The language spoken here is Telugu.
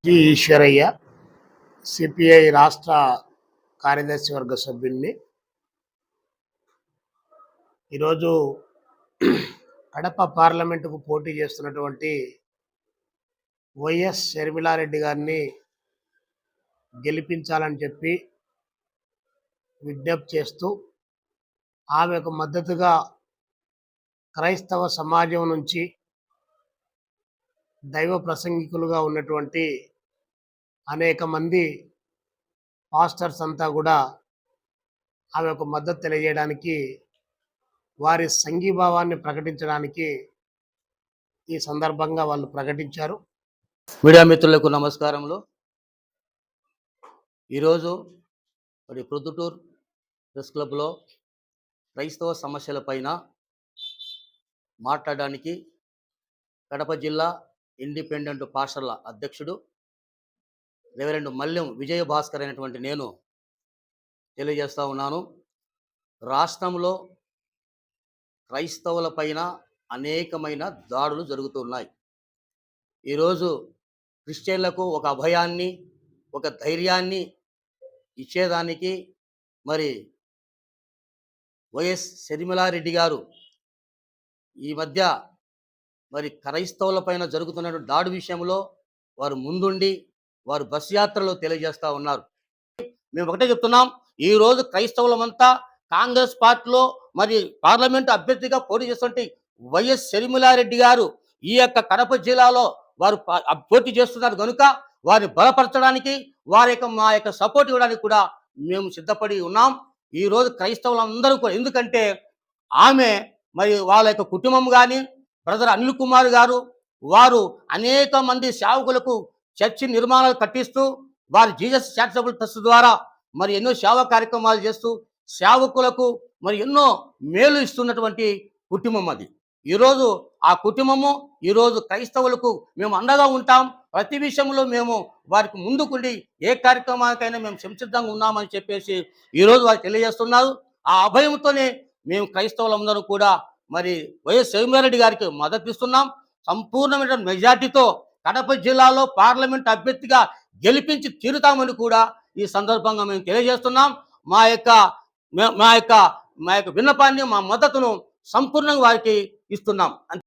ఈశ్వరయ్య సిపిఐ రాష్ట్ర కార్యదర్శి వర్గ సభ్యుల్ని. ఈరోజు కడప పార్లమెంటుకు పోటీ చేస్తున్నటువంటి వైఎస్ షర్మిలారెడ్డి గారిని గెలిపించాలని చెప్పి విజ్ఞప్తి చేస్తూ ఆమెకు మద్దతుగా క్రైస్తవ సమాజం నుంచి దైవ ప్రసంగికులుగా ఉన్నటువంటి అనేక మంది పాస్టర్స్ అంతా కూడా ఆమెకు మద్దతు తెలియజేయడానికి, వారి సంఘీభావాన్ని ప్రకటించడానికి ఈ సందర్భంగా వాళ్ళు ప్రకటించారు. మీడియా మిత్రులకు నమస్కారములు. ఈరోజు మరి ప్రొద్దుటూరు ప్రెస్ క్లబ్లో క్రైస్తవ సమస్యలపైన మాట్లాడడానికి కడప జిల్లా ఇండిపెండెంట్ పాస్టర్ల అధ్యక్షుడు రెవరెండ్ మల్లెం విజయభాస్కర్ అయినటువంటి నేను తెలియజేస్తూ ఉన్నాను. రాష్ట్రంలో క్రైస్తవులపైన అనేకమైన దాడులు జరుగుతున్నాయి. ఈరోజు క్రిస్టియన్లకు ఒక అభయాన్ని, ఒక ధైర్యాన్ని ఇచ్చేదానికి మరి వైఎస్ షర్మిలారెడ్డి గారు ఈ మధ్య మరి క్రైస్తవులపైన జరుగుతున్న దాడి విషయంలో వారు ముందుండి వారు బస్ యాత్రలో తెలియజేస్తూ ఉన్నారు. మేము ఒకటే చెప్తున్నాం, ఈరోజు క్రైస్తవులమంతా కాంగ్రెస్ పార్టీలో మరి పార్లమెంటు అభ్యర్థిగా పోటీ చేస్తుంటే వైఎస్ షర్మిలారెడ్డి గారు ఈ యొక్క కడప జిల్లాలో వారు పోటీ చేస్తున్నారు కనుక వారిని బలపరచడానికి మా యొక్క సపోర్ట్ ఇవ్వడానికి కూడా మేము సిద్ధపడి ఉన్నాం. ఈరోజు క్రైస్తవులందరూ కూడా, ఎందుకంటే ఆమె మరి వాళ్ళ యొక్క కుటుంబం కానీ బ్రదర్ అనిల్ కుమార్ గారు వారు అనేక మంది సేవకులకు చర్చి నిర్మాణాలు కట్టిస్తూ వారి జీసస్ చారిటబుల్ ట్రస్ట్ ద్వారా మరి ఎన్నో సేవా కార్యక్రమాలు చేస్తూ సేవకులకు మరి ఎన్నో మేలు ఇస్తున్నటువంటి కుటుంబం అది. ఈరోజు ఆ కుటుంబము ఈరోజు క్రైస్తవులకు మేము అండగా ఉంటాం. ప్రతి విషయంలో మేము వారికి ముందుకుండి ఏ కార్యక్రమానికైనా మేము సంసిద్ధంగా ఉన్నామని చెప్పేసి ఈరోజు వారు తెలియజేస్తున్నారు. ఆ అభయంతోనే మేము క్రైస్తవులందరూ కూడా మరి వైఎస్ షర్మిలారెడ్డి గారికి మద్దతు ఇస్తున్నాం. సంపూర్ణమైన మెజార్టీతో కడప జిల్లాలో పార్లమెంట్ అభ్యర్థిగా గెలిపించి తీరుతామని కూడా ఈ సందర్భంగా మేము తెలియజేస్తున్నాం. మా యొక్క విన్నపాన్ని, మా మద్దతును సంపూర్ణంగా వారికి ఇస్తున్నాం.